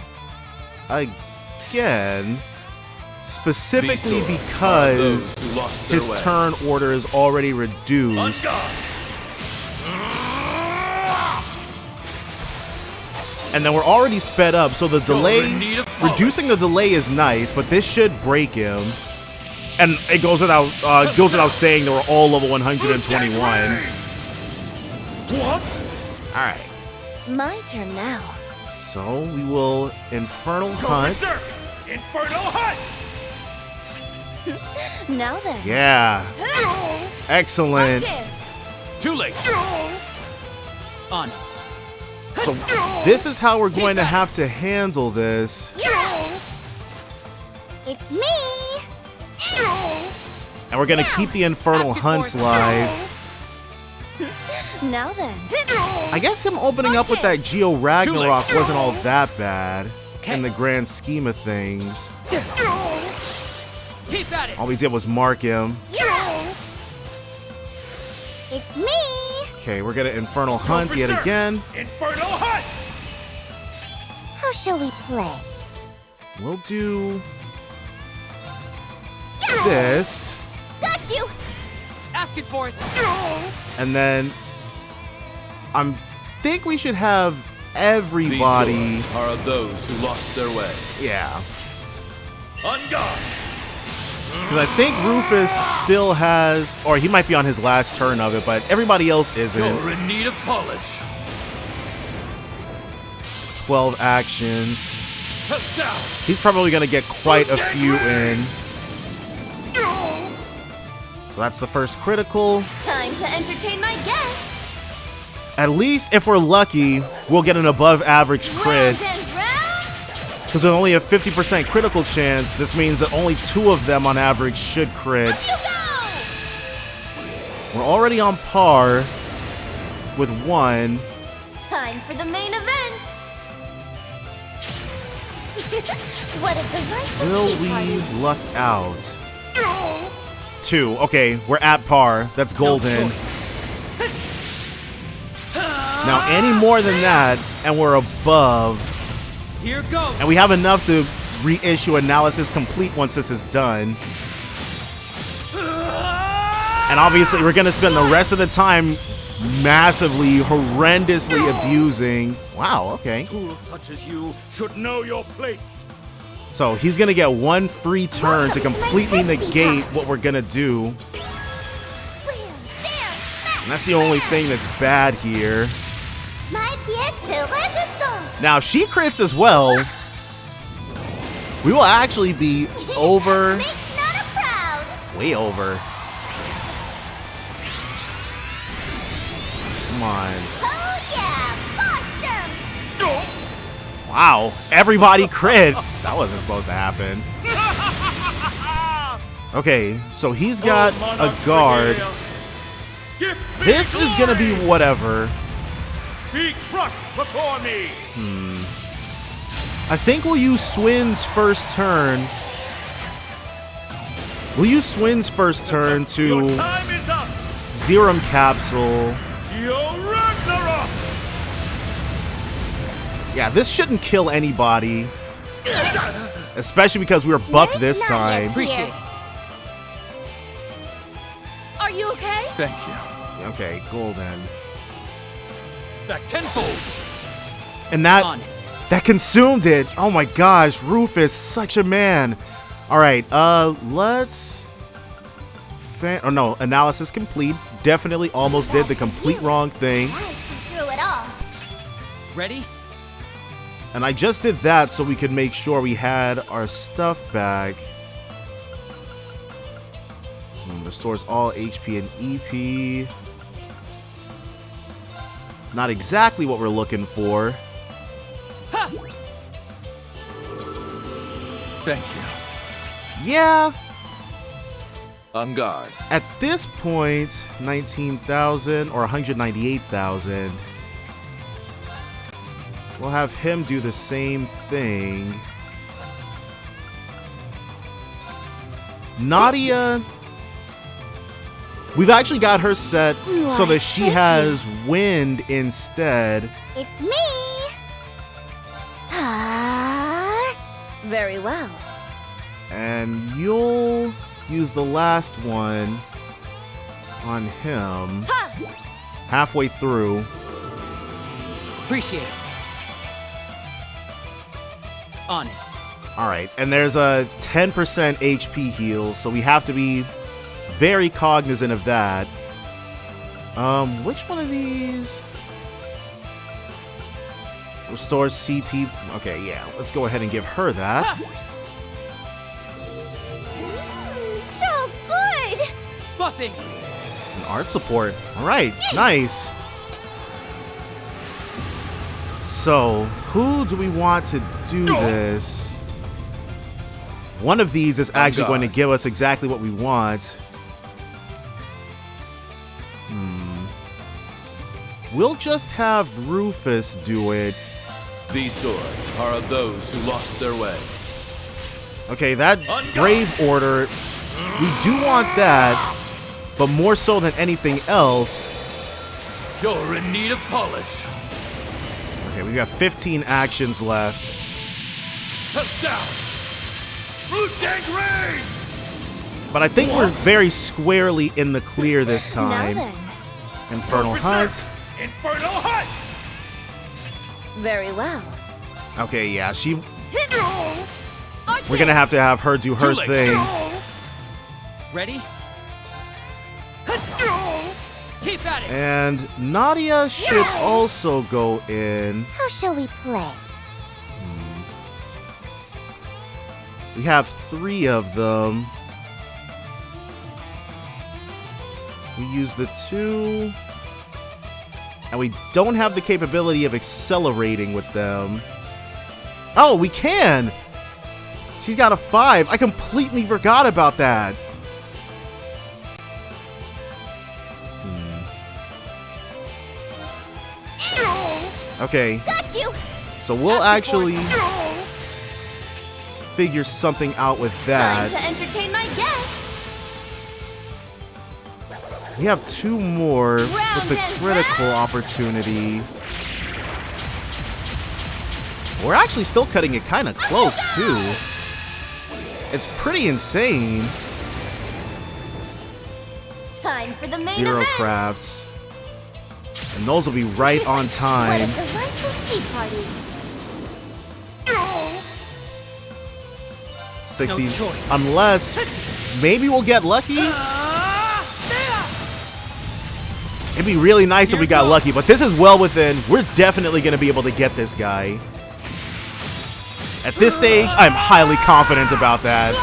again. Specifically because his turn order is already reduced. And then we're already sped up, so the delay, reducing the delay is nice, but this should break him. And it goes without saying that we're all level 121. What? All right. My turn now. So we will Infernal Hunt. Infernal Hunt! Now then. Yeah. Excellent. Too late. On it. So this is how we're going to have to handle this. It's me. And we're going to keep the Infernal Hunts live. Now then. I guess him opening up with that Geo Ragnarok wasn't all that bad in the grand scheme of things. Keep at it. All we did was mark him. It's me. Okay, we're gonna Infernal Hunt yet again. Infernal Hunt! How shall we play? We'll do this. Got you. Asking for it. And then I think we should have everybody. These swords are of those who lost their way. Yeah. On guard! Because I think Rufus still has, or he might be on his last turn of it, but everybody else isn't. You're in need of polish. 12 actions. Cut down. He's probably going to get quite a few in. So that's the first critical. Time to entertain my guests. At least if we're lucky, we'll get an above average crit. Round and round. Because with only a 50% critical chance, this means that only 2 of them on average should crit. You go. We're already on par with 1. Time for the main event. What a delightful Will tea party. we luck out? 2. Okay, we're at par. That's golden. Now, any more than that, and we're above. Here goes. And we have enough to reissue analysis complete once this is done. And obviously, we're going to spend the rest of the time massively, horrendously abusing. Wow, okay. Tools such as you should know your place. So he's going to get 1 free turn to completely negate what we're going to do. And that's the only thing that's bad here. My pièce de résistance. Now, if she crits as well, we will actually be over, Make Nana proud. way over. Come on. Oh yeah, Boston. Wow, everybody crit. That wasn't supposed to happen. Okay, so he's got a guard. This is gonna be whatever. Be crushed before me! I think we'll use Swin's first turn. We'll use Swin's first turn Your to time is up! Zerum Capsule. Yo Ragnarok! Yeah, this shouldn't kill anybody. Especially because we were buffed this time. Appreciate it. Are you okay? Thank you. Okay, golden. back tenfold. And On it. that consumed it. Oh my gosh, Rufus, such a man. All right, let's... oh no, analysis complete. Definitely almost did the complete wrong thing. Through it all. Ready? And I just did that so we could make sure we had our stuff back. Restores all HP and EP. Not exactly what we're looking for. Thank you. Yeah. On guard. At this point, 19,000 or 198,000. We'll have him do the same thing. Nadia, we've actually got her set so that she has wind instead. It's me. Very well. And you'll use the last one on him. Halfway through. Appreciate it. On it. Alright, and there's a 10% HP heal, so we have to be very cognizant of that. Which one of these restores CP? Okay, yeah, let's go ahead and give her that. So good. Buffing. And art support. Alright, nice. So, who do we want to do this? One of these is actually going to give us exactly what we want. We'll just have Rufus do it. These swords are of those who lost their way. Okay, that Brave Order, we do want that, but more so than anything else. You're in need of polish. Okay, we got 15 actions left. Head down. Root gangrene! But I think we're very squarely in the clear this time. Now then. Infernal Hunt. Infernal Hunt! Very well. Okay, yeah, we're gonna have to have her do her thing. Ready? Keep at it. And Nadia should also go in. How shall we play? We have 3 of them. We use the 2. And we don't have the capability of accelerating with them. Oh, we can! She's got a 5. I completely forgot about that. Okay. Got you. So we'll actually figure something out with that. Time to entertain my guests. We have 2 more with the critical opportunity. We're actually still cutting it kind of close, too. It's pretty insane. Time for the main 0 event. crafts. And those will be right on What a time. delightful tea party. 60. No choice. Unless maybe we'll get lucky. It'd be really nice if we got lucky, but this is well within. We're definitely going to be able to get this guy. At this stage, I'm highly confident about that.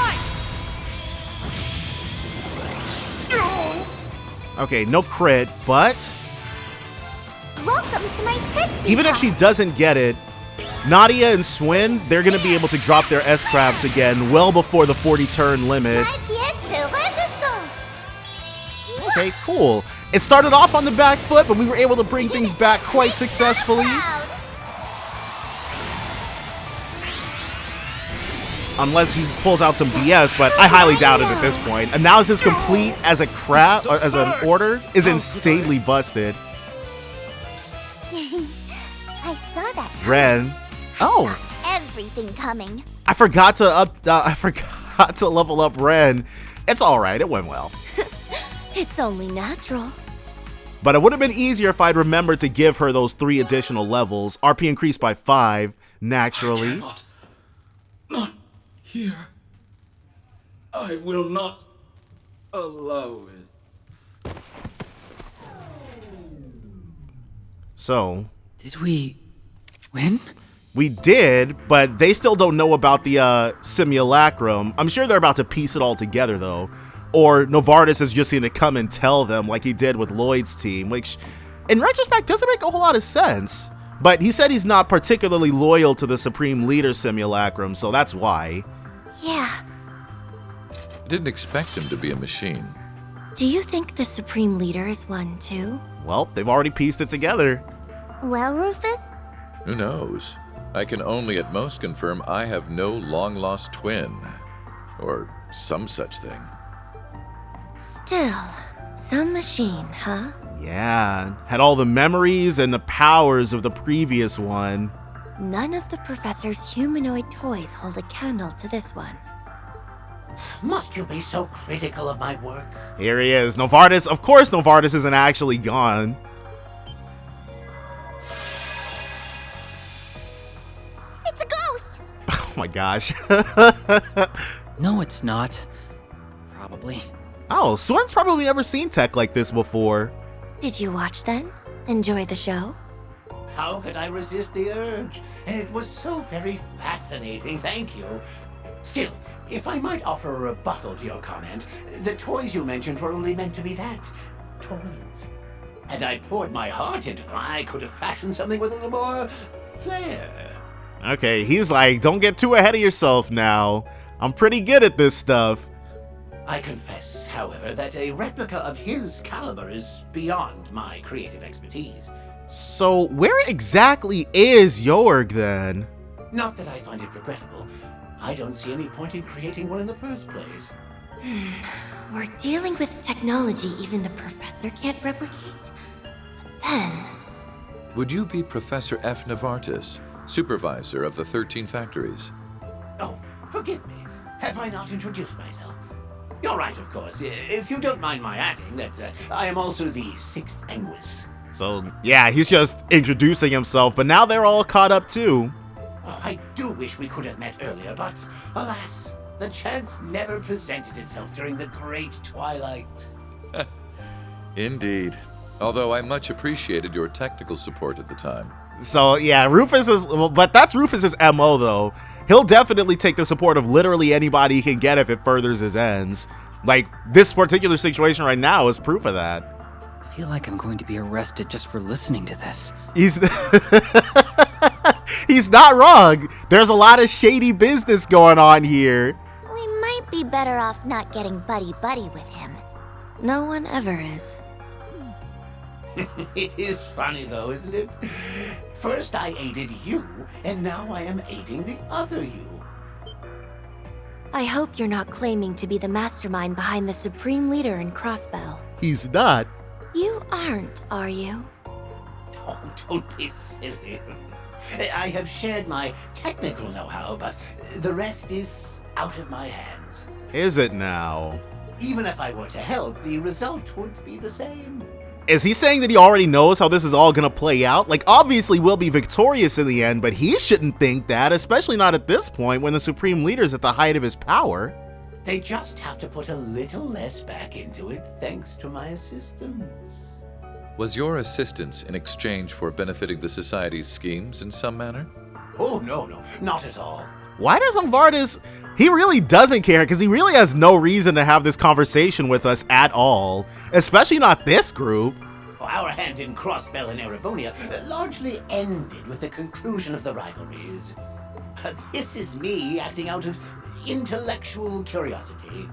Okay, no crit, but Welcome to my tech. even if she doesn't get it, Nadia and Swin, they're going to be able to drop their S-Crafts again well before the 40-turn limit. My pièce de résistance. Okay, cool. It started off on the back foot, but we were able to bring things back quite successfully. Unless he pulls out some BS, but I highly doubt it at this point. Analysis complete as a craft, or as an order, is insanely busted. I saw that. Ren. Oh, Everything coming. I forgot to level up Ren. It's all right. It went well. It's only natural. But it would have been easier if I'd remembered to give her those 3 additional levels. RP increased by 5, naturally. Not here. I will not allow it. So... Did we win? We did, but they still don't know about the simulacrum. I'm sure they're about to piece it all together, though. Or Novartis is just going to come and tell them like he did with Lloyd's team, which, in retrospect, doesn't make a whole lot of sense. But he said he's not particularly loyal to the Supreme Leader simulacrum, so that's why. Yeah. I didn't expect him to be a machine. Do you think the Supreme Leader is one, too? Well, they've already pieced it together. Well, Rufus? Who knows? I can only at most confirm I have no long-lost twin. Or some such thing. Still, some machine, huh? Yeah, had all the memories and the powers of the previous one. None of the Professor's humanoid toys hold a candle to this one. Must you be so critical of my work? Here he is, Novartis. Of course Novartis isn't actually gone. It's a ghost! Oh my gosh. No, it's not. Probably. Oh, Swen's probably never seen tech like this before. Did you watch then? Enjoy the show? How could I resist the urge? And it was so very fascinating, thank you. Still, if I might offer a rebuttal to your comment, the toys you mentioned were only meant to be that. Toys. Had I poured my heart into them, I could have fashioned something with a little more flair. Okay, he's like, don't get too ahead of yourself now. I'm pretty good at this stuff. I confess, however, that a replica of his caliber is beyond my creative expertise. So, where exactly is Jorg then? Not that I find it regrettable. I don't see any point in creating one in the first place. We're dealing with technology even the Professor can't replicate. But then... Would you be Professor F. Novartis, supervisor of the 13 factories? Oh, forgive me. Have I not introduced myself? You're right, of course. If you don't mind my adding that I am also the 6th Anguis. So, yeah, he's just introducing himself, but now they're all caught up too. Oh, I do wish we could have met earlier, but alas, the chance never presented itself during the Great Twilight. Indeed. Although I much appreciated your technical support at the time. So, yeah, Rufus is... But that's Rufus's MO, though. He'll definitely take the support of literally anybody he can get if it furthers his ends. Like, this particular situation right now is proof of that. I feel like I'm going to be arrested just for listening to this. He's he's not wrong. There's a lot of shady business going on here. We might be better off not getting buddy-buddy with him. No one ever is. It is funny though, isn't it? First I aided you, and now I am aiding the other you. I hope you're not claiming to be the mastermind behind the Supreme Leader in Crossbell. He's not. You aren't, are you? Oh, don't be silly. I have shared my technical know-how, but the rest is out of my hands. Is it now? Even if I were to help, the result would be the same. Is he saying that he already knows how this is all gonna play out? Like, obviously we'll be victorious in the end, but he shouldn't think that, especially not at this point when the Supreme Leader's at the height of his power. They just have to put a little less back into it, thanks to my assistance. Was your assistance in exchange for benefiting the Society's schemes in some manner? Oh, no, not at all. Why does Novartis... He really doesn't care, because he really has no reason to have this conversation with us at all. Especially not this group. Our hand in Crossbell and Erebonia largely ended with the conclusion of the rivalries. This is me acting out of intellectual curiosity.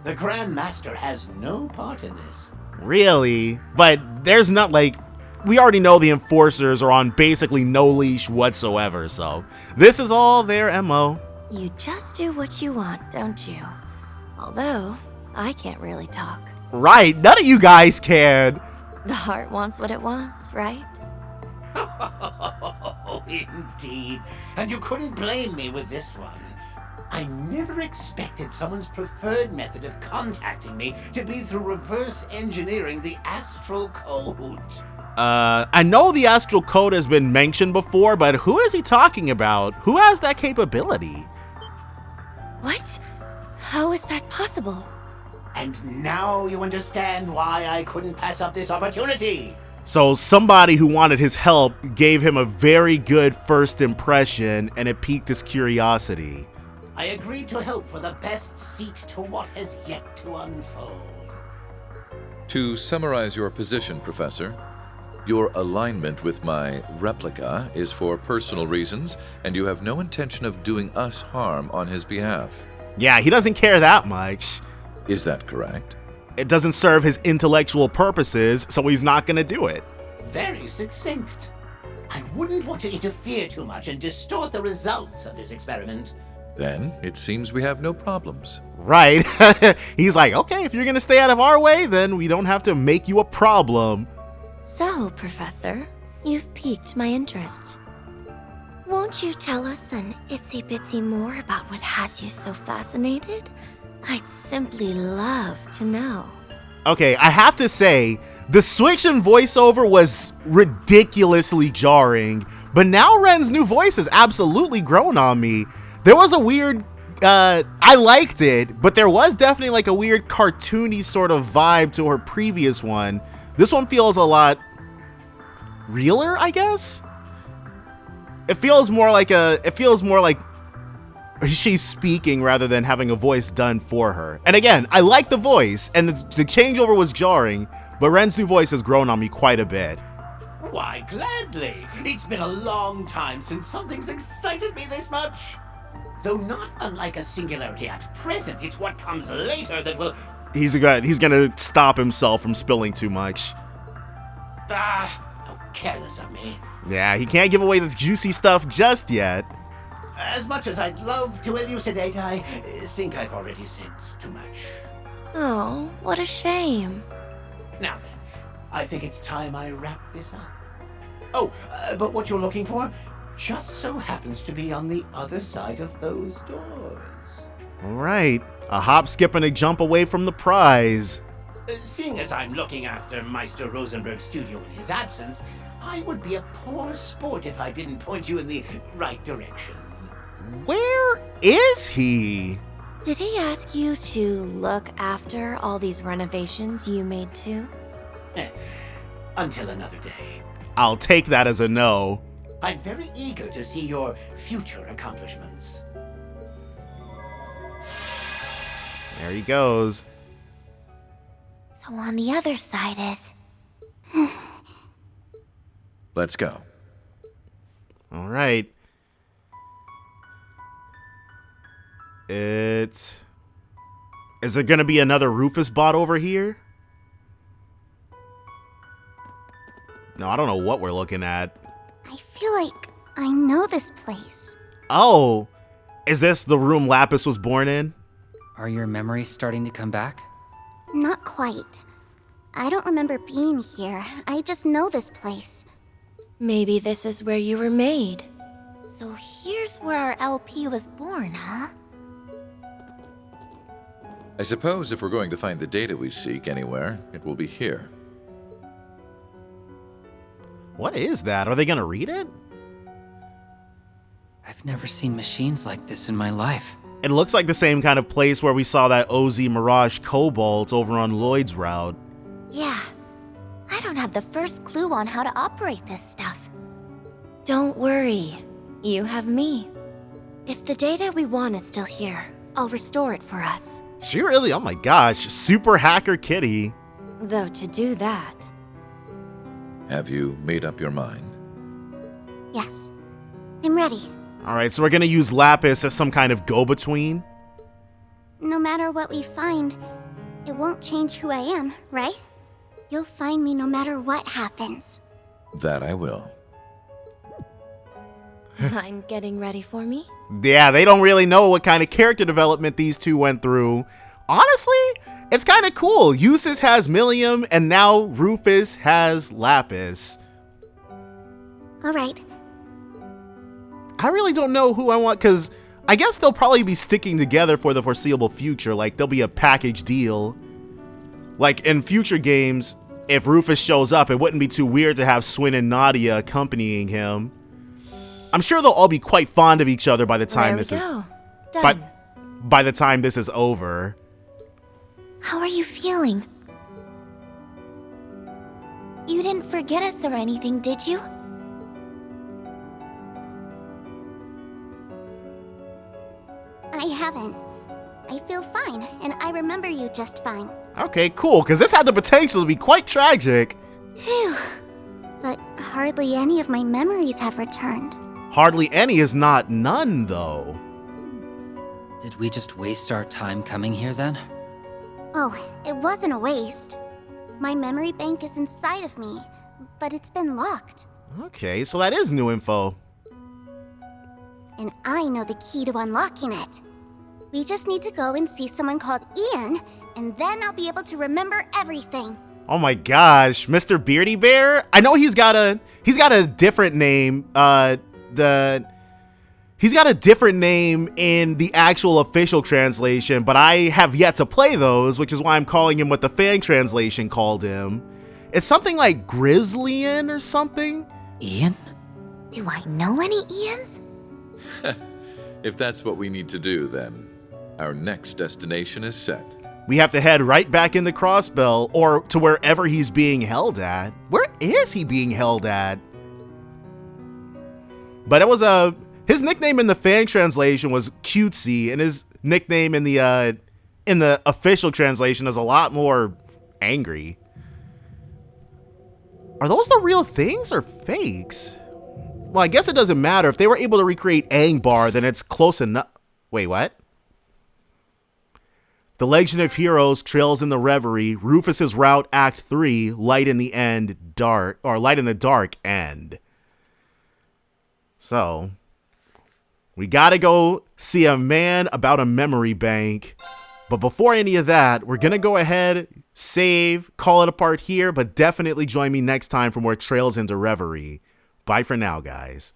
The Grand Master has no part in this. Really? But there's not, like... We already know the Enforcers are on basically no leash whatsoever, so... This is all their MO. You just do what you want, don't you? Although, I can't really talk. Right, none of you guys can. The heart wants what it wants, right? Oh, indeed. And you couldn't blame me with this one. I never expected someone's preferred method of contacting me to be through reverse engineering the astral code. I know the astral code has been mentioned before, but who is he talking about? Who has that capability? What? How is that possible? And now you understand why I couldn't pass up this opportunity. So somebody who wanted his help gave him a very good first impression, and it piqued his curiosity. I agreed to help for the best seat to what has yet to unfold. To summarize your position, Professor, your alignment with my replica is for personal reasons, and you have no intention of doing us harm on his behalf. Yeah, he doesn't care that much. Is that correct? It doesn't serve his intellectual purposes, so he's not gonna do it. Very succinct. I wouldn't want to interfere too much and distort the results of this experiment. Then it seems we have no problems. Right. He's like, okay, if you're gonna stay out of our way, then we don't have to make you a problem. So, Professor, you've piqued my interest. Won't you tell us an itsy-bitsy more about what has you so fascinated? I'd simply love to know. Okay, I have to say, the switch in voiceover was ridiculously jarring, but now Ren's new voice has absolutely grown on me. There was a weird, I liked it, but there was definitely like a weird cartoony sort of vibe to her previous one. This one feels a lot realer, I guess? It feels more like she's speaking rather than having a voice done for her. And again, I like the voice, and the changeover was jarring, but Ren's new voice has grown on me quite a bit. Why, gladly. It's been a long time since something's excited me this much. Though not unlike a singularity at present, it's what comes later that will... He's gonna stop himself from spilling too much. How careless of me. Yeah, he can't give away the juicy stuff just yet. As much as I'd love to elucidate, I think I've already said too much. Oh, what a shame. Now then, I think it's time I wrap this up. Oh, but what you're looking for just so happens to be on the other side of those doors. All right, a hop, skip, and a jump away from the prize. Seeing as I'm looking after Meister Rosenberg's studio in his absence, I would be a poor sport if I didn't point you in the right direction. Where is he? Did he ask you to look after all these renovations you made too? Until another day. I'll take that as a no. I'm very eager to see your future accomplishments. There he goes. So on the other side is... Let's go. All right. Is there gonna be another Rufus bot over here? No, I don't know what we're looking at. I feel like I know this place. Oh, is this the room Lapis was born in? Are your memories starting to come back? Not quite. I don't remember being here. I just know this place. Maybe this is where you were made. So here's where our LP was born, huh? I suppose if we're going to find the data we seek anywhere, it will be here. What is that? Are they gonna read it? I've never seen machines like this in my life. It looks like the same kind of place where we saw that OZ Mirage Cobalt over on Lloyd's route. Yeah. I don't have the first clue on how to operate this stuff. Don't worry. You have me. If the data we want is still here, I'll restore it for us. She really, oh my gosh, super hacker kitty. Though to do that... Have you made up your mind? Yes. I'm ready. All right, so we're gonna use Lapis as some kind of go-between. No matter what we find, it won't change who I am, right? You'll find me no matter what happens. That I will. Mind getting ready for me? Yeah, they don't really know what kind of character development these two went through. Honestly, it's kind of cool. Eustace has Millium, and now Rufus has Lapis. All right. I really don't know who I want, because I guess they'll probably be sticking together for the foreseeable future. Like, there'll be a package deal. Like, in future games, if Rufus shows up, it wouldn't be too weird to have Swin and Nadia accompanying him. I'm sure they'll all be quite fond of each other by the time by the time this is over. How are you feeling? You didn't forget us or anything, did you? I haven't. I feel fine, and I remember you just fine. Okay, cool, because this had the potential to be quite tragic. Phew. But hardly any of my memories have returned. Hardly any is not none, though. Did we just waste our time coming here then? Oh, it wasn't a waste. My memory bank is inside of me, but it's been locked. Okay, so that is new info. And I know the key to unlocking it. We just need to go and see someone called Ian, and then I'll be able to remember everything. Oh my gosh, Mr. Beardy Bear? I know he's got a different name. He's got a different name in the actual official translation, but I have yet to play those, which is why I'm calling him what the fan translation called him. It's something like Grizzlyan or something. Ian? Do I know any Ians? If that's what we need to do, then our next destination is set. We have to head right back into Crossbell, or to wherever he's being held at. Where is he being held at? But it was his nickname in the fan translation was Cutesy, and his nickname in the official translation is a lot more angry. Are those the real things or fakes? Well, I guess it doesn't matter. If they were able to recreate Angbar, then it's close enough. Wait, what? The Legend of Heroes trails in the Reverie. Rufus's Route Act 3, Light in the Dark end. So, we gotta go see a man about a memory bank. But before any of that, we're gonna go ahead, save, call it a part here, but definitely join me next time for more Trails into Reverie. Bye for now, guys.